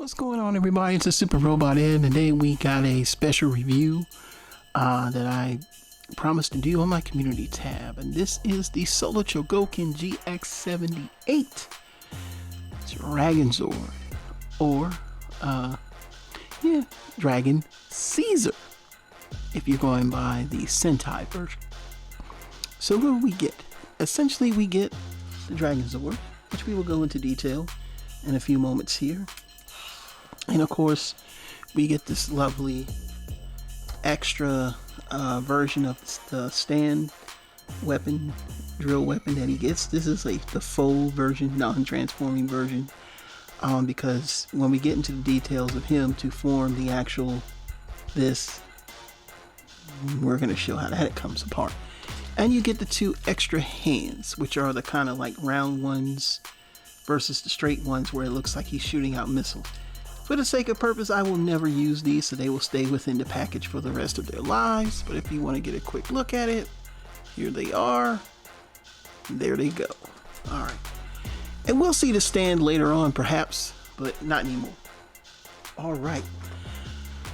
What's going on, everybody? It's a Super Robot Ed, and today we got a special review that I promised to do on my community tab, and this is the Solo Chogokin GX-78 Dragonzord, or Dragon Caesar, if you're going by the Sentai version. So what do we get? Essentially, we get the Dragonzord, which we will go into detail in a few moments here. And of course, we get this lovely extra version of the stand weapon, drill weapon that he gets. This is like the full version, non-transforming version, because when we get into the details of him to form the actual we're going to show how that comes apart. And you get the two extra hands, which are the kind of like round ones versus the straight ones where it looks like he's shooting out missiles. For the sake of purpose, I will never use these, so they will stay within the package for the rest of their lives. But if you want to get a quick look at it, here they are. There they go. All right. And we'll see the stand later on, perhaps, but not anymore. All right.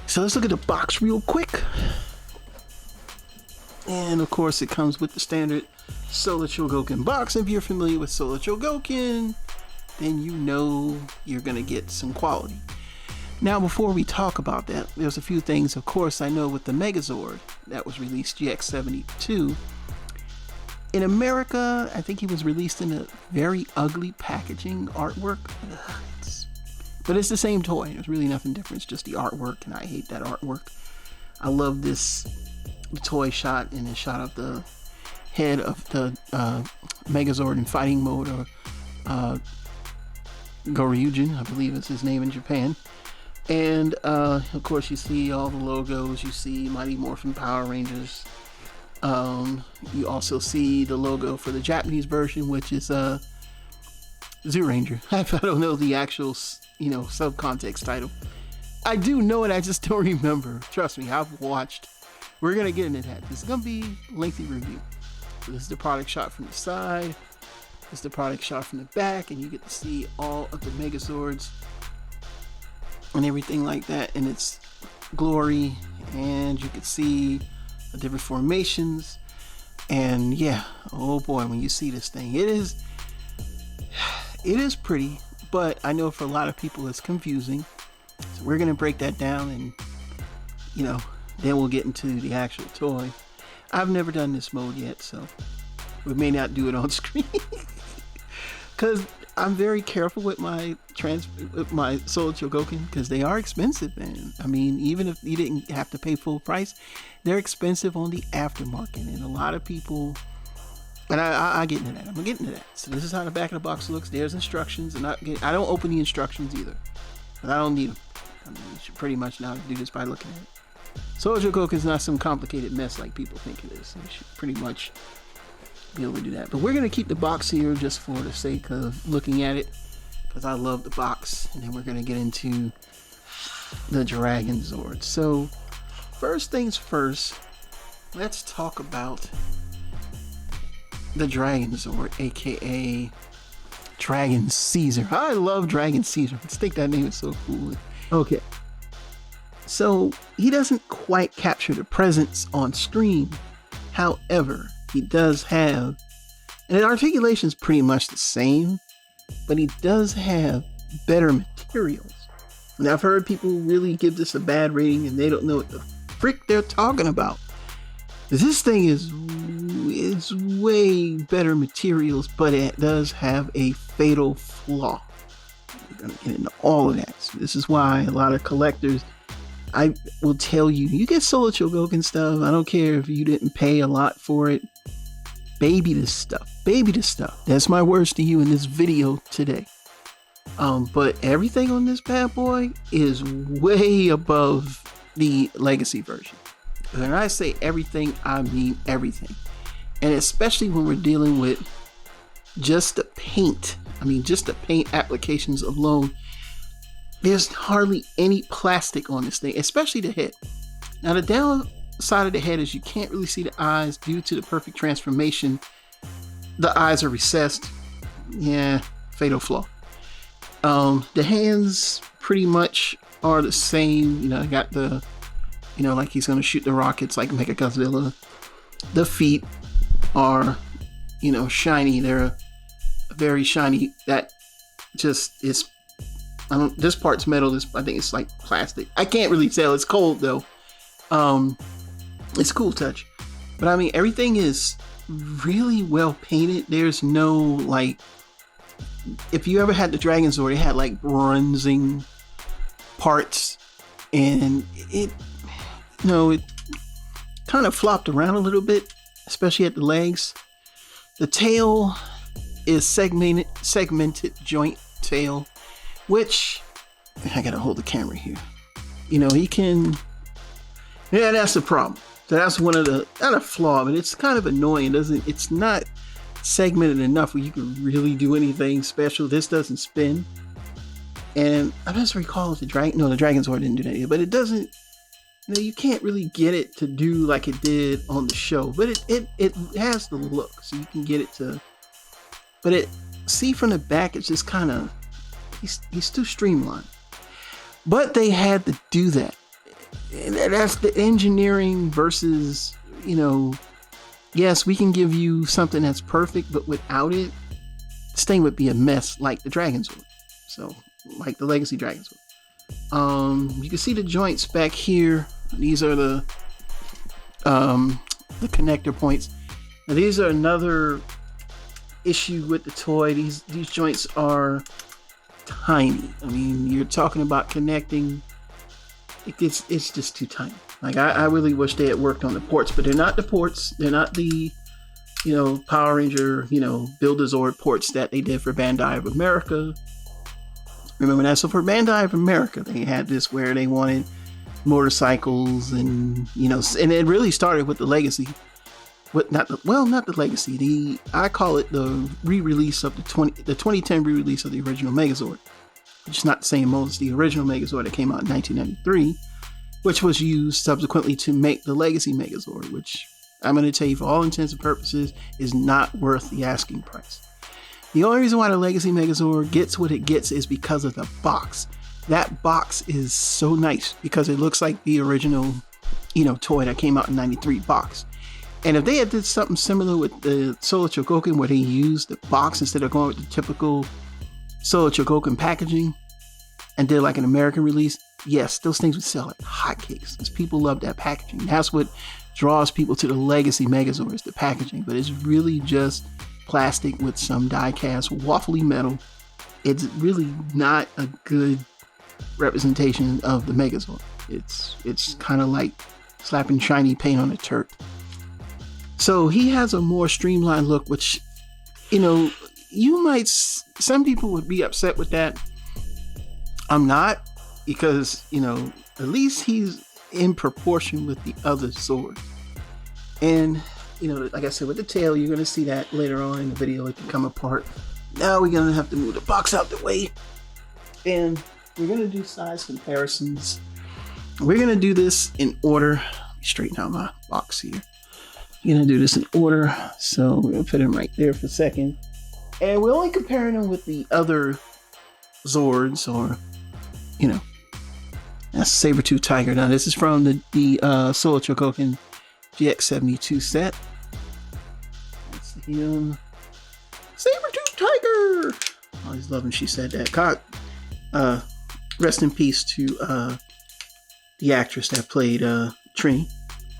So let's look at the box real quick. And of course, it comes with the standard Solo Chogokin box. If you're familiar with Solo Chogokin, then you know you're going to get some quality. Now, before we talk about that, there's a few things. Of course, I know with the Megazord that was released, GX-72, in America, I think he was released in a very ugly packaging artwork. But it's the same toy. There's really nothing different. It's just the artwork, and I hate that artwork. I love this toy shot, and a shot of the head of the Megazord in fighting mode, or Gouryuujin, I believe is his name in Japan. And of course, you see all the logos. You see Mighty Morphin Power Rangers. You also see the logo for the Japanese version, which is Zyutei. I don't know the actual, subcontext title. I do know it, I just don't remember. Trust me, I've watched. We're gonna get into that. This is gonna be a lengthy review. So this is the product shot from the side. This is the product shot from the back, and you get to see all of the Megazords and everything like that in its glory, and you can see the different formations. And yeah, oh boy, when you see this thing, it is pretty, but I know for a lot of people it's confusing. So we're gonna break that down, and then we'll get into the actual toy. I've never done this mode yet, so we may not do it on screen because I'm very careful with my Solo Chogokin, because they are expensive, man. I mean, even if you didn't have to pay full price, they're expensive on the aftermarket, and a lot of people. And I get into that. I'm getting into that. So this is how the back of the box looks. There's instructions, and I don't open the instructions either, but I don't need them. I mean, you should pretty much know how to do this by looking at it. Solo Chogokin is not some complicated mess like people think it is. So you should pretty much be able to do that. But we're going to keep the box here just for the sake of looking at it, because I love the box. And then we're going to get into the Dragonzord. So first things first, let's talk about the Dragonzord, aka Dragon Caesar. I love Dragon Caesar. I just think that name is so cool. Okay. So he doesn't quite capture the presence on screen. However, he does have, and the articulation is pretty much the same, but he does have better materials. Now, I've heard people really give this a bad rating, and they don't know what the frick they're talking about. This thing is way better materials, but it does have a fatal flaw. We're going to get into all of that. So this is why a lot of collectors, I will tell you, you get Solo Chogokin stuff. I don't care if you didn't pay a lot for it. Baby this stuff. Baby this stuff. That's my words to you in this video today. But everything on this bad boy is way above the legacy version. When I say everything, I mean everything. And especially when we're dealing with just the paint. I mean, just the paint applications alone. There's hardly any plastic on this thing, especially the head. Now, the downside of the head is you can't really see the eyes due to the perfect transformation. The eyes are recessed. Yeah, fatal flaw. The hands pretty much are the same. You know, I got the, you know, like he's gonna shoot the rockets like Mechagodzilla. The feet are, you know, shiny. They're very shiny. That just is, this part's metal. This, I think it's like plastic. I can't really tell. It's cold though. It's cool touch. But I mean, everything is really well painted. There's no, like, if you ever had the Dragonzord, it had like bronzing parts, and it, you know, it kind of flopped around a little bit, especially at the legs. The tail is segmented joint tail, which, I gotta hold the camera here. You know, he can, yeah, that's the problem. So that's one of the, not a flaw, but it's kind of annoying. It's not segmented enough where you can really do anything special. This doesn't spin. And I just recall the Dragonzord didn't do that, but it doesn't, you know, you can't really get it to do like it did on the show, but it has the look, so you can get it to, but it, see from the back, it's just kind of, he's too streamlined. But they had to do that. And that's the engineering versus, you know, yes, we can give you something that's perfect, but without it, this thing would be a mess like the Dragonzord. So, like the Legacy Dragonzord. You can see the joints back here. These are the connector points. Now, these are another issue with the toy. These joints are tiny. I mean, you're talking about connecting. It's just too tiny. Like, I really wish they had worked on the ports, but they're not the ports. They're not the, you know, Power Ranger, you know, Build-A-Zord ports that they did for Bandai of America. Remember that? So for Bandai of America, they had this where they wanted motorcycles and, you know, and it really started with the Legacy. Not the Legacy. I call it the re-release of the 2010 re-release of the original Megazord. Which is not the same mode as the original Megazord that came out in 1993, which was used subsequently to make the Legacy Megazord, which I'm going to tell you, for all intents and purposes, is not worth the asking price. The only reason why the Legacy Megazord gets what it gets is because of the box. That box is so nice because it looks like the original, you know, toy that came out in 93 box. And if they had did something similar with the Solar Chogokin, where they used the box instead of going with the typical Solar Chogokin packaging and did like an American release, yes, those things would sell like hotcakes because people love that packaging. That's what draws people to the Legacy Megazord, is the packaging. But it's really just plastic with some die-cast waffly metal. It's really not a good representation of the Megazord. It's kind of like slapping shiny paint on a turd. So he has a more streamlined look, which, you know, some people would be upset with that. I'm not, because, you know, at least he's in proportion with the other Zords. And, you know, like I said, with the tail, you're going to see that later on in the video. It can come apart. Now we're going to have to move the box out the way. And we're going to do size comparisons. We're going to do this in order. Let me straighten out my box here. We're going to do this in order. So we're going to put him right there for a second. And we're only comparing them with the other Zords, or, you know, that's Saber-Tooth Tiger. Now, this is from the Solar Chogokin GX-72 set. That's him. Saber-Tooth Tiger! Oh, he's loving she said that. Rest in peace to the actress that played Trini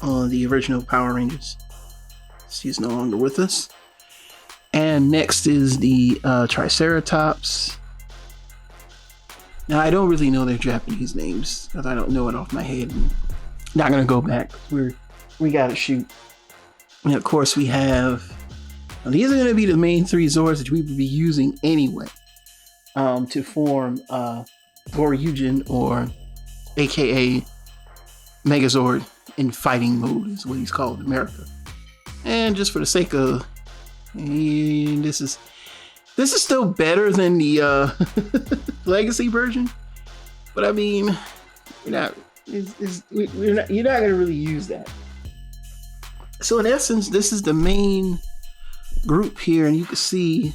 on the original Power Rangers. She's no longer with us. And next is the Triceratops. Now, I don't really know their Japanese names because I don't know it off my head. I'm not going to go back. We got to shoot. And of course, we have... Now, these are going to be the main three Zords that we would be using anyway to form Gouryuujin, or aka Megazord in fighting mode, is what he's called in America. And just for the sake of... And this is still better than the Legacy version, but I mean, you're not going to really use that. So in essence, this is the main group here, and you can see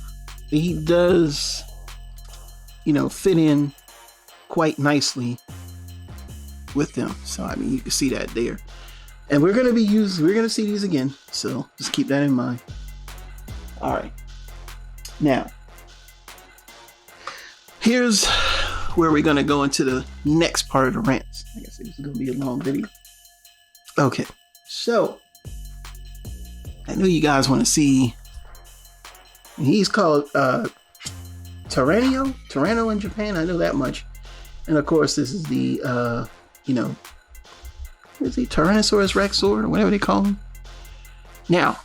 he does, you know, fit in quite nicely with them. So I mean, you can see that there. And we're gonna see these again. So just keep that in mind. All right. Now, here's where we're gonna go into the next part of the rants. Like I said, this is gonna be a long video. Okay, so I know you guys want to see. He's called Tyranno in Japan. I know that much. And of course, this is the is he Tyrannosaurus Rex Sword or whatever they call him. Now,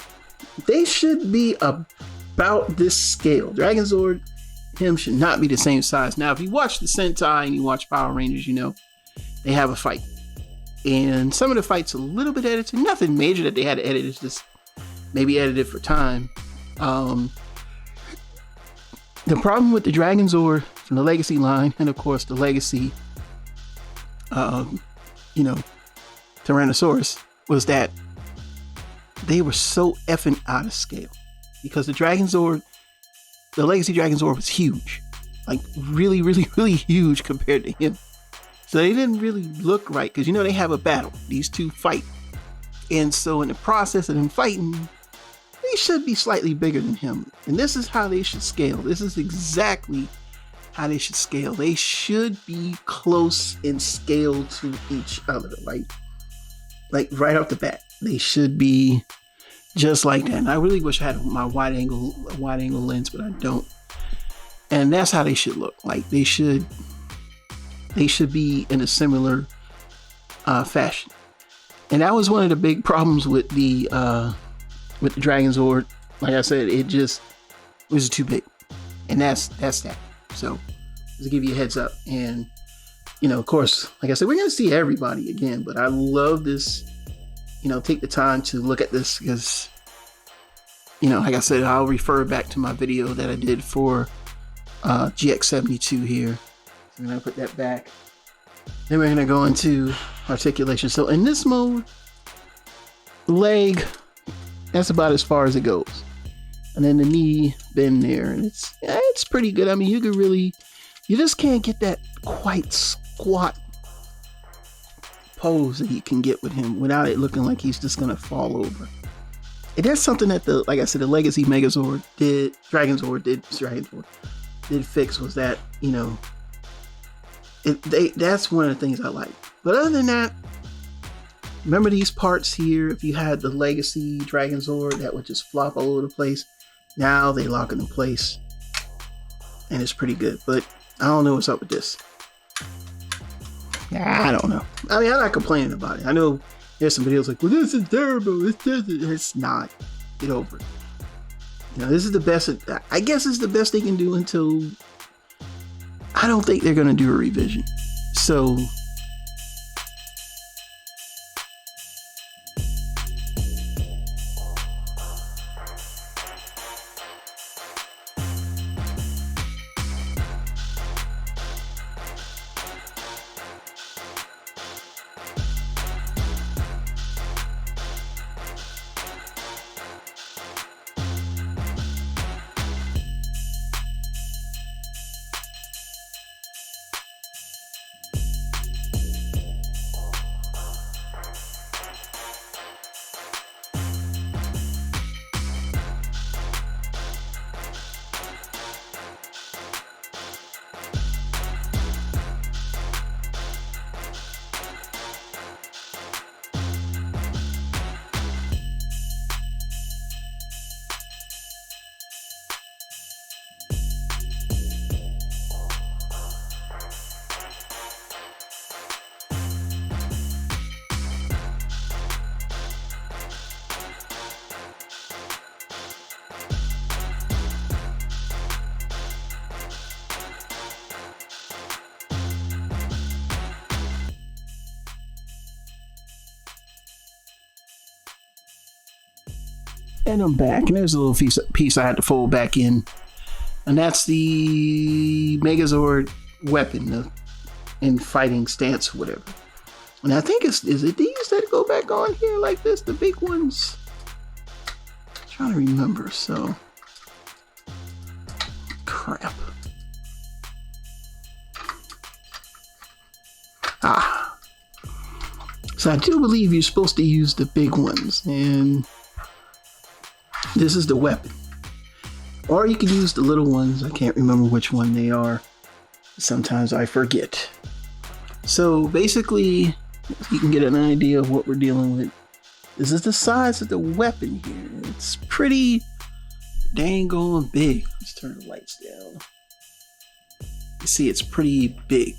they should be about this scale. Dragonzord, him should not be the same size. Now, if you watch the Sentai and you watch Power Rangers, you know they have a fight. And some of the fights a little bit edited. Nothing major that they had to edit. It's just maybe edited for time. The problem with the Dragonzord from the Legacy line, and of course the Legacy, Tyrannosaurus, was that they were so effing out of scale. Because the Dragonzord, the Legacy Dragonzord was huge. Like really, really, really huge compared to him. So they didn't really look right, because they have a battle. These two fight. And so in the process of them fighting, they should be slightly bigger than him. And this is how they should scale. This is exactly how they should scale. They should be close in scale to each other. Like right off the bat. They should be just like that. And I really wish I had my wide angle lens, but I don't. And that's how they should look. Like they should be in a similar fashion. And that was one of the big problems with the Dragonzord. Like I said, it was too big. And that's that. So just to give you a heads up. And of course, like I said, we're gonna see everybody again, but I love this, take the time to look at this, because like I said, I'll refer back to my video that I did for GX-78 here. So I'm gonna put that back. Then we're gonna go into articulation. So in this mode, leg, that's about as far as it goes. And then the knee bend there, and it's pretty good. I mean, you just can't get that quite squat pose that you can get with him without it looking like he's just gonna fall over. And that's something that like I said, the Legacy Megazord Dragonzord did fix, was that, that's one of the things I like. But other than that, remember these parts here, if you had the Legacy Dragonzord that would just flop all over the place, now they lock into place. And it's pretty good. But I don't know what's up with this. I don't know. I mean, I'm not complaining about it. I know there's some videos like, well, this is terrible. It's not. Get over it. This is the best. I guess it's the best they can do until I don't think they're going to do a revision. So and I'm back, and there's a little piece I had to fold back in, and that's the Megazord weapon in fighting stance, whatever. And I think is it these that go back on here like this, the big ones? I'm trying to remember. So crap. So I do believe you're supposed to use the big ones, and this is the weapon. Or you can use the little ones. I can't remember which one they are. Sometimes I forget. So basically, you can get an idea of what we're dealing with. This is the size of the weapon here. It's pretty dang on big. Let's turn the lights down. You see, it's pretty big.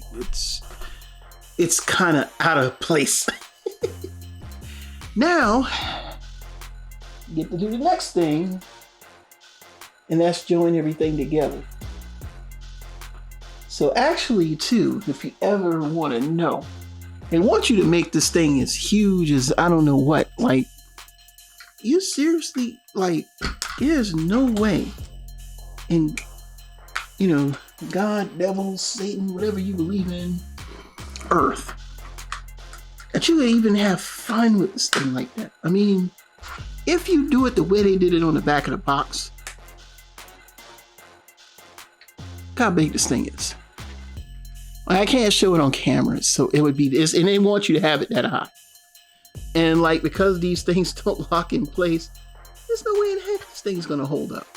It's kind of out of place. Now, you get to do the next thing, and that's join everything together. So actually, too, if you ever want to know, they want you to make this thing as huge as I don't know what. Like, you seriously, like, there's no way in, you know, God, devil, Satan, whatever you believe in, Earth, that you would even have fun with this thing like that. I mean, if you do it the way they did it on the back of the box, look how big this thing is. I can't show it on camera, so it would be this, and they want you to have it that high. And like, because these things don't lock in place, there's no way in heck this thing's gonna hold up.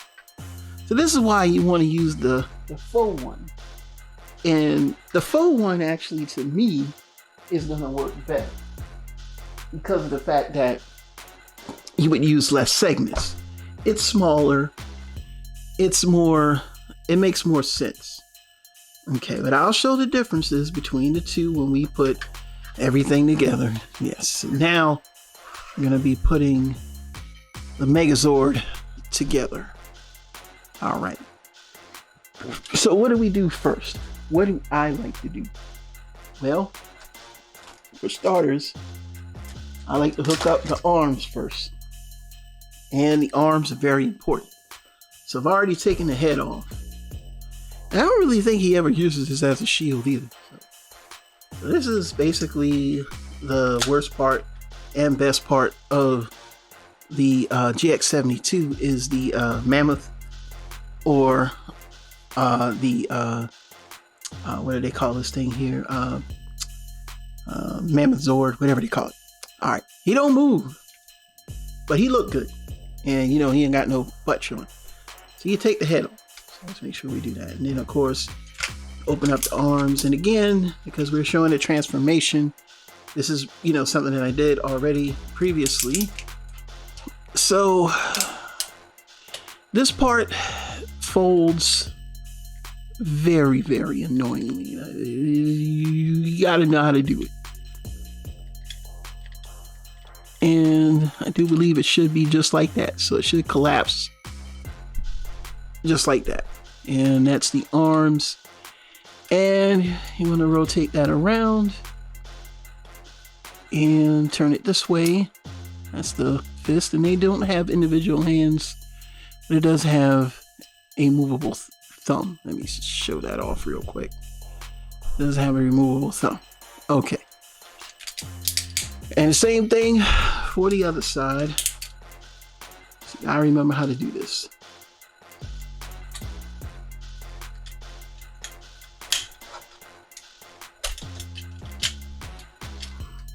So this is why you want to use the faux one. And the faux one actually, to me, is gonna work better because of the fact that you would use less segments. It's smaller, it's more, it makes more sense. Okay, but I'll show the differences between the two when we put everything together. Yes, now I'm gonna be putting the Megazord together. All right. So what do we do first? What do I like to do? Well, for starters, I like to hook up the arms first. And the arms are very important. So I've already taken the head off. I don't really think he ever uses this as a shield either. So this is basically the worst part and best part of the GX-72 is the mammoth, or the what do they call this thing here? Mamazord, whatever they call it. All right, he don't move, but he look good, and you know he ain't got no butt showing. So you take the head off. Let's make sure we do that. And then, of course, open up the arms. And again, because we're showing the transformation, this is, you know, something that I did already previously. So this part folds very, very annoyingly. You gotta know how to do it. And I do believe it should be just like that. So it should collapse just like that. And that's the arms. And you want to rotate that around and turn it this way. That's the fist. And they don't have individual hands, but it does have a movable thumb. Let me show that off real quick. It does have a removable thumb. Okay. And the same thing for the other side. See, I remember how to do this.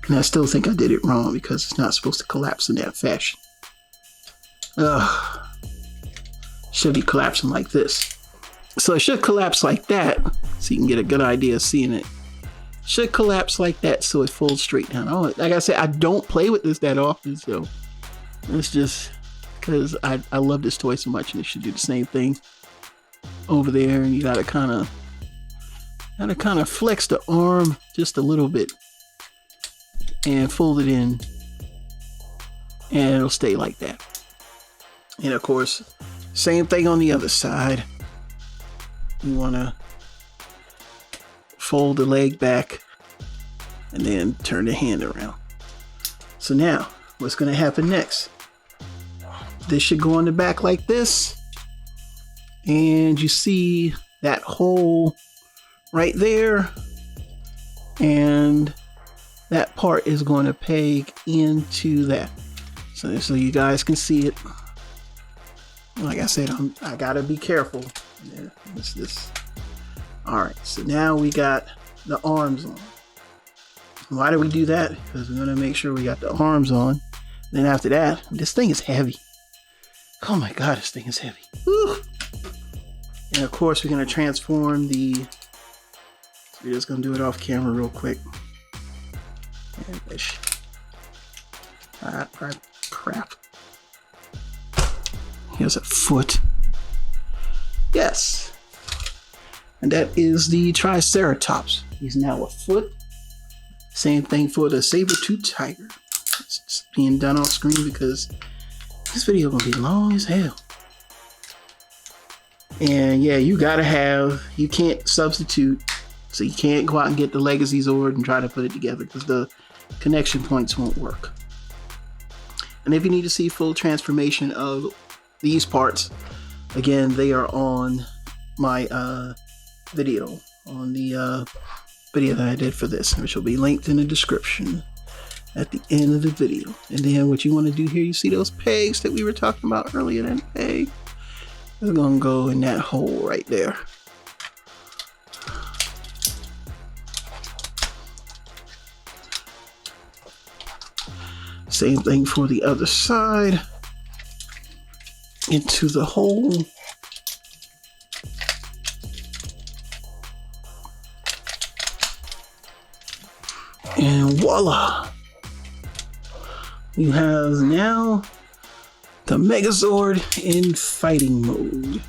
And I still think I did it wrong because it's not supposed to collapse in that fashion. Should be collapsing like this. So it should collapse like that, so you can get a good idea of seeing it. Should collapse like that so it folds straight down. Oh, like I said, I don't play with this that often, so it's just because I love this toy so much, and it should do the same thing over there. And you gotta kind of flex the arm just a little bit and fold it in, and it'll stay like that. And of course, same thing on the other side. You want to fold the leg back and then turn the hand around. So now, what's going to happen next? This should go on the back like this, and you see that hole right there, and that part is going to peg into that. So you guys can see it. Like I said, I gotta be careful. Yeah, what's this? All right, so now we got the arms on. Why do we do that? Because we're gonna make sure we got the arms on. Then after that, this thing is heavy. Oh my God, this thing is heavy. Woo. And of course, we're gonna transform the. We're just gonna do it off camera real quick. Crap. Here's a foot. Yes. And that is the Triceratops. He's now a foot. Same thing for the saber-toothed tiger. It's being done off screen because this video gonna be long as hell. And yeah, you can't substitute. So you can't go out and get the Legacy Zord and try to put it together because the connection points won't work. And if you need to see full transformation of these parts, again, they are on my video, on the video that I did for this, which will be linked in the description at the end of the video. And then what you want to do here, you see those pegs that we were talking about earlier, that peg? They're going to go in that hole right there. Same thing for the other side. Into the hole. And voila! You have now the Megazord in fighting mode.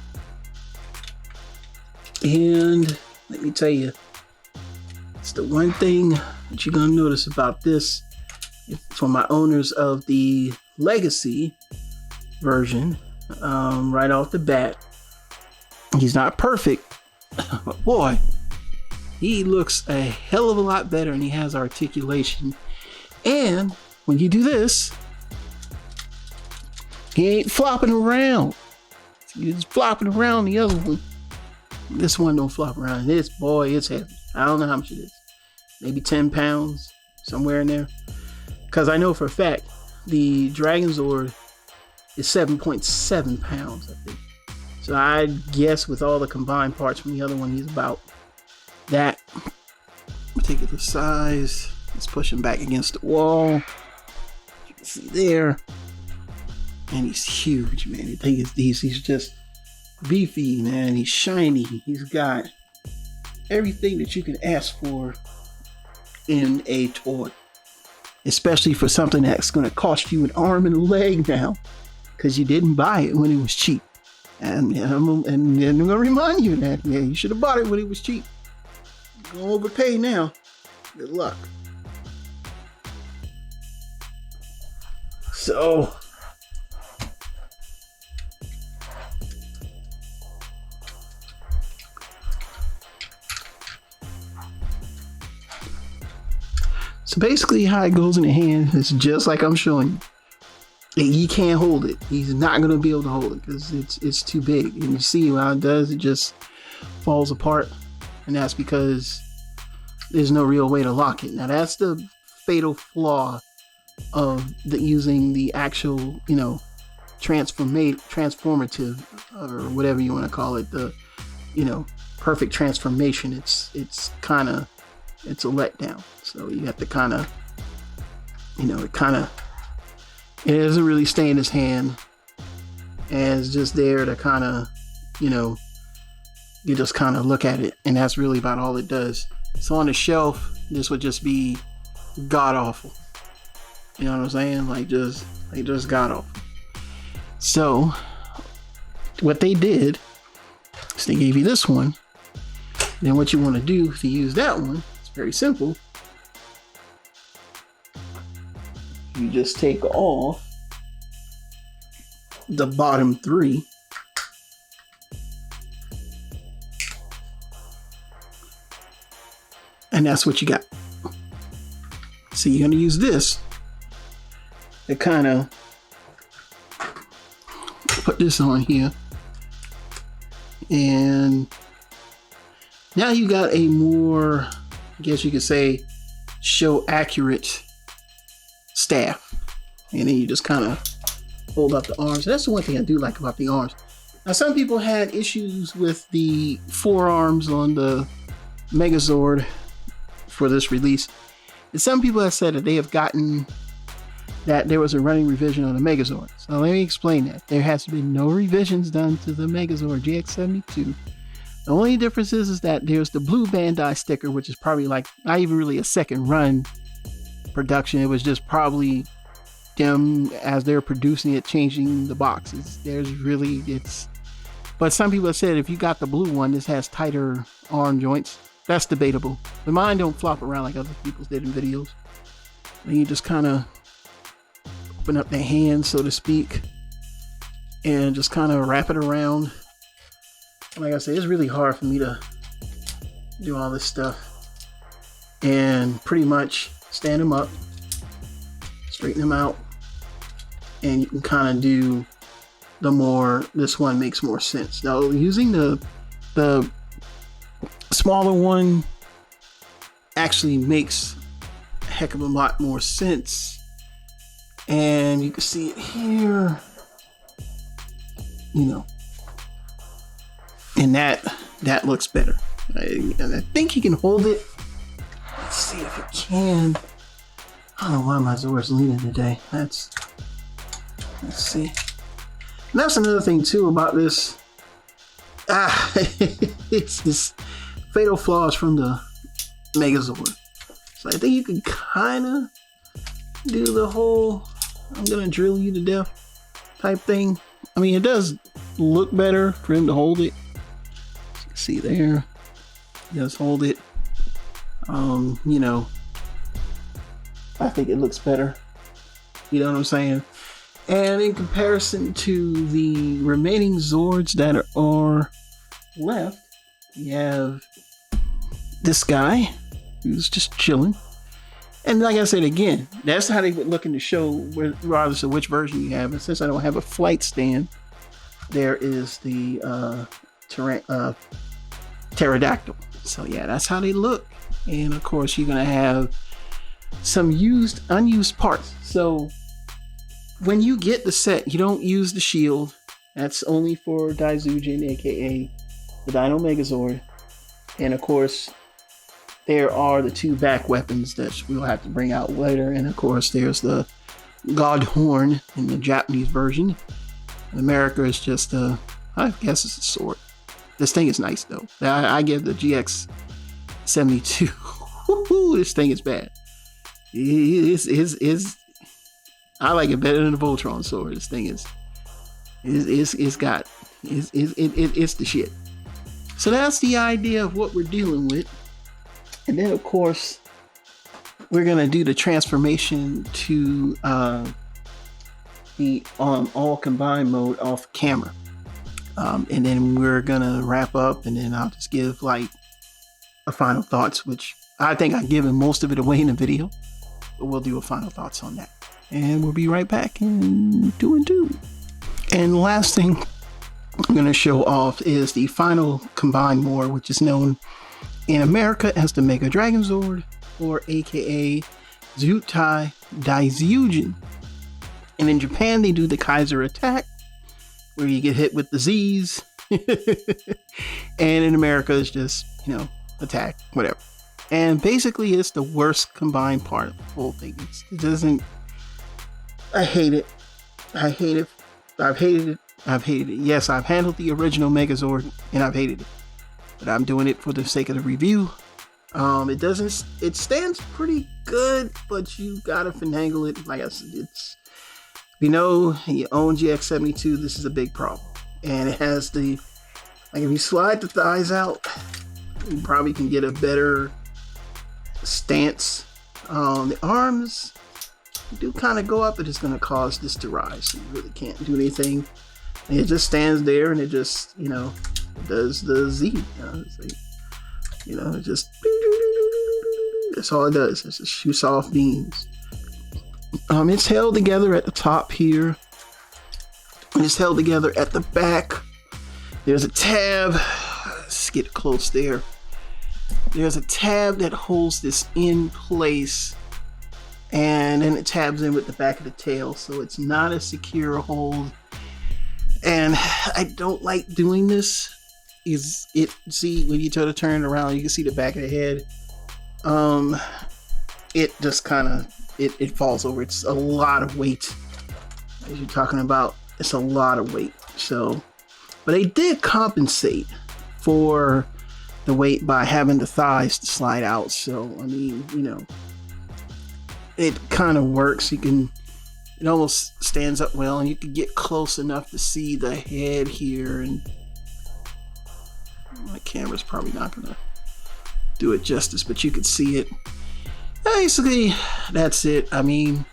And let me tell you, it's the one thing that you're gonna notice about this. For my owners of the Legacy version, right off the bat, he's not perfect, but boy, he looks a hell of a lot better, and he has articulation. And when you do this, he ain't flopping around. He's flopping around the other one. This one don't flop around. This boy, it's heavy. I don't know how much it is. Maybe 10 pounds, somewhere in there. Because I know for a fact the Dragonzord is 7.7 pounds, I think. So I guess with all the combined parts from the other one, he's about that particular size. Let's push him back against the wall. You can see there. And he's huge, man. The thing is, he's just beefy, man. He's shiny. He's got everything that you can ask for in a toy. Especially for something that's going to cost you an arm and a leg now, because you didn't buy it when it was cheap. And I'm going to remind you that, yeah, you should have bought it when it was cheap. You're going to overpay now. Good luck. So, basically how it goes in the hand is just like I'm showing you. He can't hold it. He's not going to be able to hold it because it's too big. And you see how it does, it just falls apart. And that's because there's no real way to lock it. Now that's the fatal flaw of using the actual, transformative, or whatever you want to call it, the, perfect transformation. It's a letdown. So you have to kind of, it doesn't really stay in his hand, and it's just there to kind of, you just kind of look at it, and that's really about all it does. So on the shelf, this would just be god awful. You know what I'm saying? Like just god awful. So what they did is they gave you this one. Then what you want to do to use that one, it's very simple. You just take off the bottom three. And that's what you got. So you're going to use this to kind of put this on here. And now you got a more, I guess you could say, show accurate staff. And then you just kind of hold up the arms. That's the one thing I do like about the arms. Now some people had issues with the forearms on the Megazord for this release, And some people have said that they have gotten that there was a running revision on the Megazord. So let me explain that. There has been no revisions done to the Megazord GX-72. The only difference is that there's the blue Bandai sticker, which is probably like not even really a second run production. It was just probably them as they're producing it, changing the boxes. But some people have said if you got the blue one, this has tighter arm joints. That's debatable. But mine don't flop around like other people's did in videos. And you just kind of open up the hand, so to speak, and just kind of wrap it around. Like I said, it's really hard for me to do all this stuff. And pretty much stand them up, straighten them out, and you can kind of do this one makes more sense. Now, using the smaller one actually makes a heck of a lot more sense. And you can see it here, and that looks better. And I think he can hold it. Let's see if it can. I don't know why my Zord's leaning today. Let's see. And that's another thing too about this. It's this fatal flaws from the Megazord. So I think you can kind of do the whole I'm gonna drill you to death type thing. I mean, it does look better for him to hold it. As you can see there, he does hold it. I think it looks better. You know what I'm saying? And in comparison to the remaining Zords that are left, we have this guy who's just chilling. And like I said again, that's how they would look in the show, regardless of which version you have. And since I don't have a flight stand, there is the pterodactyl. So yeah, that's how they look. And of course, you're gonna have some unused parts. So when you get the set, you don't use the shield. That's only for Daizyuzin, aka the Dino Megazord. And of course, there are the two back weapons that we'll have to bring out later. And of course, there's the God Horn in the Japanese version. In America, it's just I guess it's a sword. This thing is nice though. I give the GX-72. This thing is bad. I like it better than the Voltron sword. This thing it's the shit. So that's the idea of what we're dealing with. And then of course, we're gonna do the transformation to the all combined mode off camera. And then we're gonna wrap up, and then I'll just give like a final thoughts, which I think I've given most of it away in the video, but we'll do a final thoughts on that. And we'll be right back in 2 and 2. And the last thing I'm going to show off is the final combined mode, which is known in America as the Mega Dragonzord, or aka Zyutei Daizyuzin. And in Japan, they do the Kaiser attack, where you get hit with the Z's. And in America, it's just, attack, whatever. And basically, it's the worst combined part of the whole thing. It doesn't. I hate it. I've hated it. Yes, I've handled the original Megazord and I've hated it. But I'm doing it for the sake of the review. It stands pretty good, but you gotta finagle it. Like I said, you own GX-72, this is a big problem. And it has if you slide the thighs out, you probably can get a better stance. The arms do kind of go up, but it's going to cause this to rise, so you really can't do anything. And it just stands there, and it just does the Z. It just that's all it does. It just shoots off beams. It's held together at the top here, and it's held together at the back. There's a tab. Let's get close there. There's a tab that holds this in place, and then it tabs in with the back of the tail, so it's not a secure hold. And I don't like doing this. See, when you try to turn it around, you can see the back of the head. it just kind of it falls over. It's a lot of weight, as you're talking about. It's a lot of weight. So, but they did compensate for the weight by having the thighs to slide out. So I mean, you know, it kind of works. It almost stands up well, and you can get close enough to see the head here. And my camera's probably not gonna do it justice, but you could see it. Basically, that's it. I mean,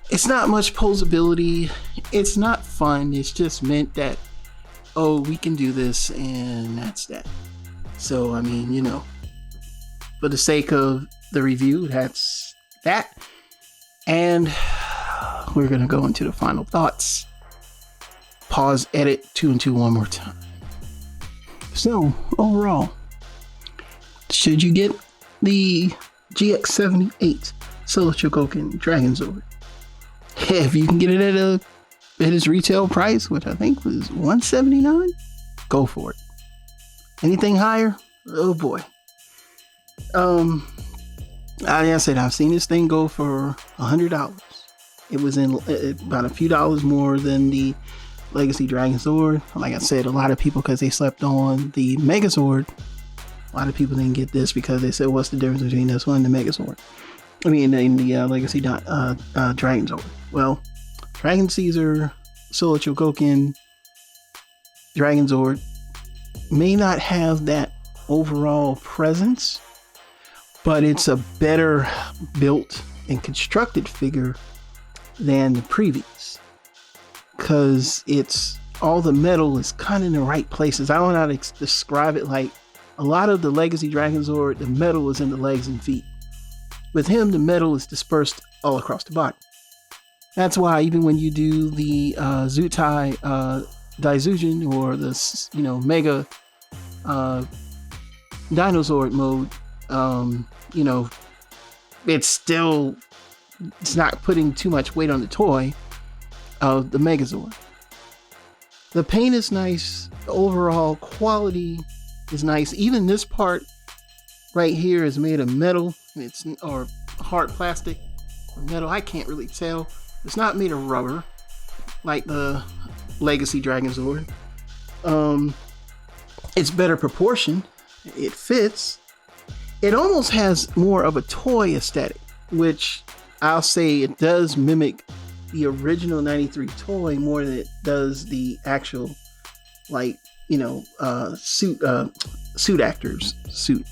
it's not much posability. It's not fun. It's just meant that, oh, we can do this, and that's that. So, I mean, you know, for the sake of the review, that's that. And we're going to go into the final thoughts. Pause, edit, 2 and 2 one more time. So, overall, should you get the GX-78 Solo Chogokin Dragonzord? If you can get it at its retail price, which I think was $179, go for it. Anything higher? Oh boy. Like I said, I've seen this thing go for $100. It was in about a few dollars more than the Legacy Dragonzord. Like I said, a lot of people, because they slept on the Megazord, a lot of people didn't get this because they said, what's the difference between this one and the Megazord? I mean, in the Legacy Dragonzord. Well, Dragon Caesar, Solo Chogokin, Dragonzord may not have that overall presence, but it's a better built and constructed figure than the previous, because it's all the metal is kind of in the right places. I don't know how to describe it. Like a lot of the Legacy Dragonzord, the metal is in the legs and feet. With him, the metal is dispersed all across the body. That's why even when you do the Zyutei Daizyuzin or the Mega Dinozord mode, it's not putting too much weight on the toy of the Megazord. The paint is nice. The overall quality is nice. Even this part right here is made of metal. Or hard plastic or metal. I can't really tell. It's not made of rubber like the Legacy Dragonzord. It's better proportioned. It fits. It almost has more of a toy aesthetic, which I'll say it does mimic the original 93 toy more than it does the actual, suit actors suit.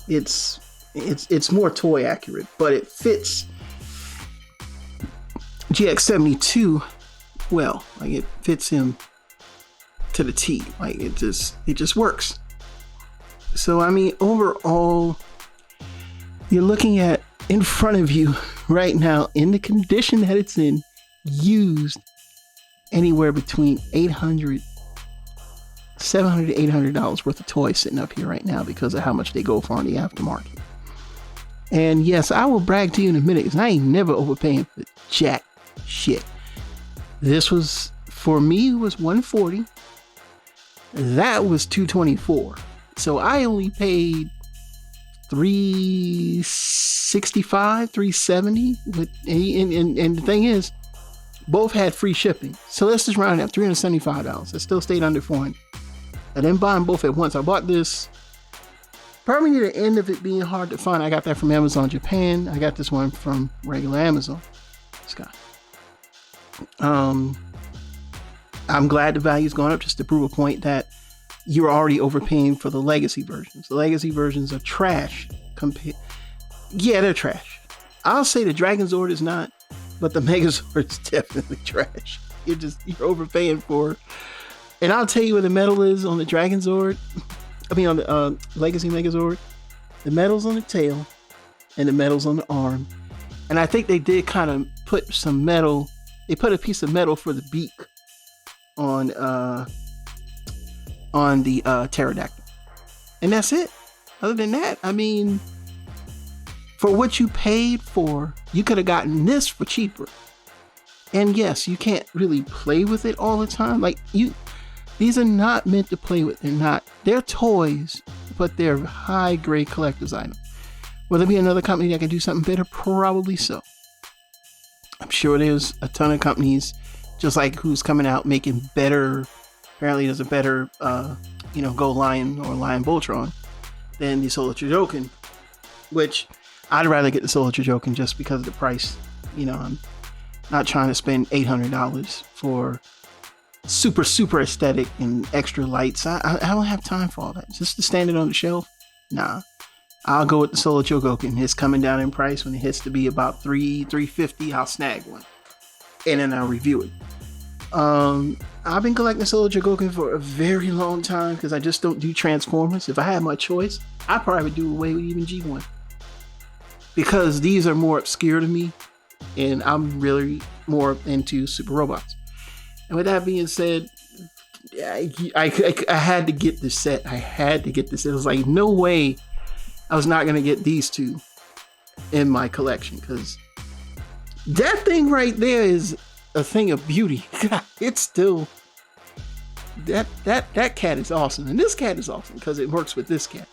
It's more toy accurate, but it fits GX-72 well. Like it fits him to the T. Like it just works. So I mean, overall, you're looking at in front of you right now in the condition that it's in, used anywhere between $700 to $800 worth of toys sitting up here right now because of how much they go for on the aftermarket. And yes, I will brag to you in a minute because I ain't never overpaying for jack shit. This was, for me, was $140. That was $224. So I only paid $365, $370. And the thing is, both had free shipping. So let's just round it up, $375. It still stayed under $400. I didn't buy them both at once. I bought this probably near the end of it being hard to find. I got that from Amazon Japan. I got this one from regular Amazon. Scott. I'm glad the value's gone up just to prove a point that you're already overpaying for the legacy versions. The legacy versions are trash. Yeah, they're trash. I'll say the Dragonzord is not, but the Megazord is definitely trash. You're overpaying for it. And I'll tell you where the metal is on the Dragonzord. I mean, on the Legacy Megazord. The metal's on the tail, and the metal's on the arm. And I think they did kind of put some metal. They put a piece of metal for the beak on the pterodactyl, and that's it. Other than that, I mean, for what you paid for, you could have gotten this for cheaper. And yes, you can't really play with it all the time. These are not meant to play with. They're toys, but they're high grade collector's items. Will there be another company that can do something better? Probably so. I'm sure there's a ton of companies just like who's coming out making better. Apparently there's a better, Go Lion or Lion Voltron than the Solar Chogokin, which I'd rather get the Solar Chogokin just because of the price. I'm not trying to spend $800 for super aesthetic and extra lights. I don't have time for all that. Just to stand it on the shelf, nah. I'll go with the Solar Chogokin. It's coming down in price. When it hits to be about $350, I'll snag one, and then I'll review it. I've been collecting Solar Chogokin for a very long time because I just don't do Transformers. If I had my choice, I probably would do away with even G1 because these are more obscure to me, and I'm really more into super robots. And with that being said, I had to get this set. I had to get this. It was like no way I was not going to get these two in my collection because that thing right there is a thing of beauty. It's still that cat is awesome, and this cat is awesome because it works with this cat.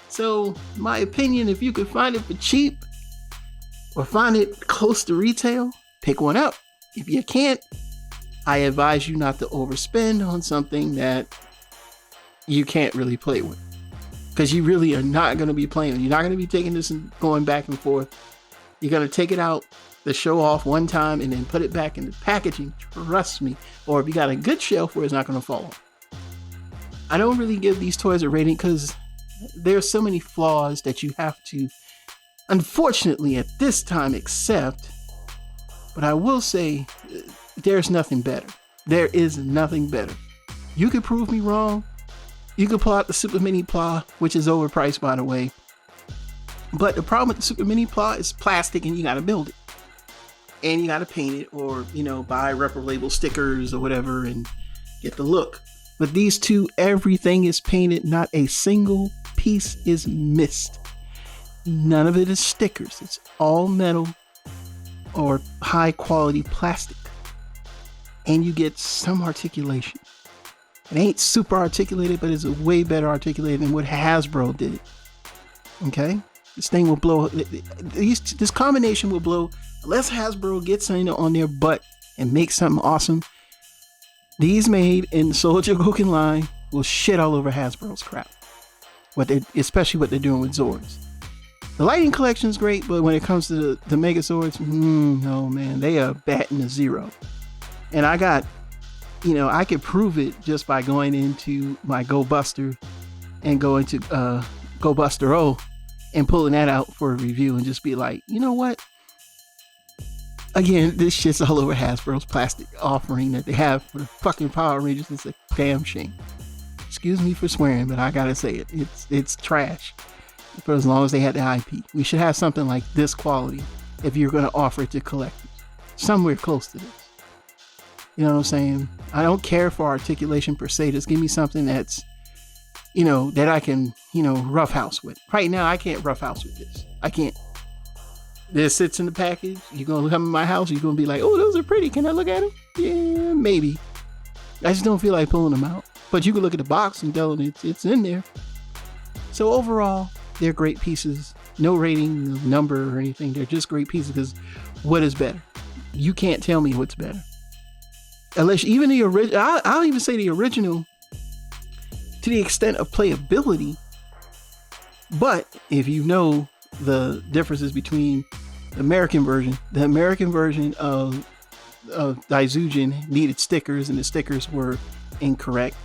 So my opinion, if you could find it for cheap or find it close to retail, pick one up. If you can't, I advise you not to overspend on something that you can't really play with. Because you really are not going to be playing. You're not going to be taking this and going back and forth. You're going to take it out to show off one time and then put it back in the packaging. Trust me. Or if you got a good shelf where it's not going to fall off. I don't really give these toys a rating because there's so many flaws that you have to, unfortunately, at this time accept. But I will say there's nothing better. There is nothing better. You could prove me wrong. You could pull out the Super Mini Pla, which is overpriced, by the way. But the problem with the Super Mini Pla is plastic and you got to build it. And you got to paint it or, buy Repro Label stickers or whatever and get the look. With these two, everything is painted. Not a single piece is missed. None of it is stickers. It's all metal or high quality plastic. And you get some articulation. It ain't super articulated, but it's way better articulated than what Hasbro did. Okay? This thing will blow. This combination will blow. Unless Hasbro gets on their butt and makes something awesome, these made in the Solar Chogokin line will shit all over Hasbro's crap. Especially what they're doing with Zords. The lighting collection is great, but when it comes to the Megazords, no man, they are batting a zero. And I got, I could prove it just by going into my Go Buster and going to Go Buster O and pulling that out for a review and just be like, you know what? Again, this shit's all over Hasbro's plastic offering that they have for the fucking Power Rangers. It's a damn shame. Excuse me for swearing, but I gotta say it. It's trash. For as long as they had the IP. We should have something like this quality if you're gonna offer it to collectors. Somewhere close to this. You know what I'm saying? I don't care for articulation per se. Just give me something that's, that I can, roughhouse with. Right now, I can't roughhouse with this. I can't. This sits in the package. You're going to come in my house. You're going to be like, oh, those are pretty. Can I look at them? Yeah, maybe. I just don't feel like pulling them out. But you can look at the box and tell them it's in there. So overall, they're great pieces. No rating, no number or anything. They're just great pieces because what is better? You can't tell me what's better. Unless even the original, I'll even say the original to the extent of playability. But if you know the differences between the American version of Daizyuzin needed stickers and the stickers were incorrect.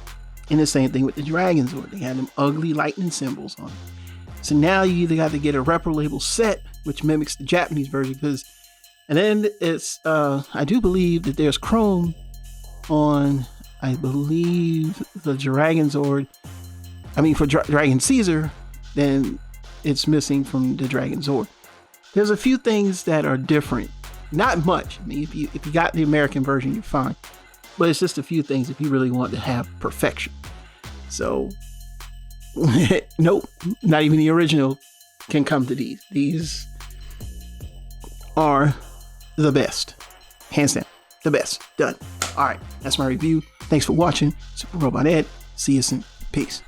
And the same thing with the Dragonzord. They had them ugly lightning symbols on it. So now you either got to get a Repro Label set, which mimics the Japanese version, and then it's, I do believe that there's chrome on, I believe, the Dragonzord. For Dragon Caesar, then it's missing from the Dragonzord. There's a few things that are different. Not much. If you got the American version, you're fine. But it's just a few things if you really want to have perfection. So, nope, not even the original can come to these. These are the best. Hands down, the best. Done. All right, that's my review. Thanks for watching. Super Robot Ed. See you soon. Peace.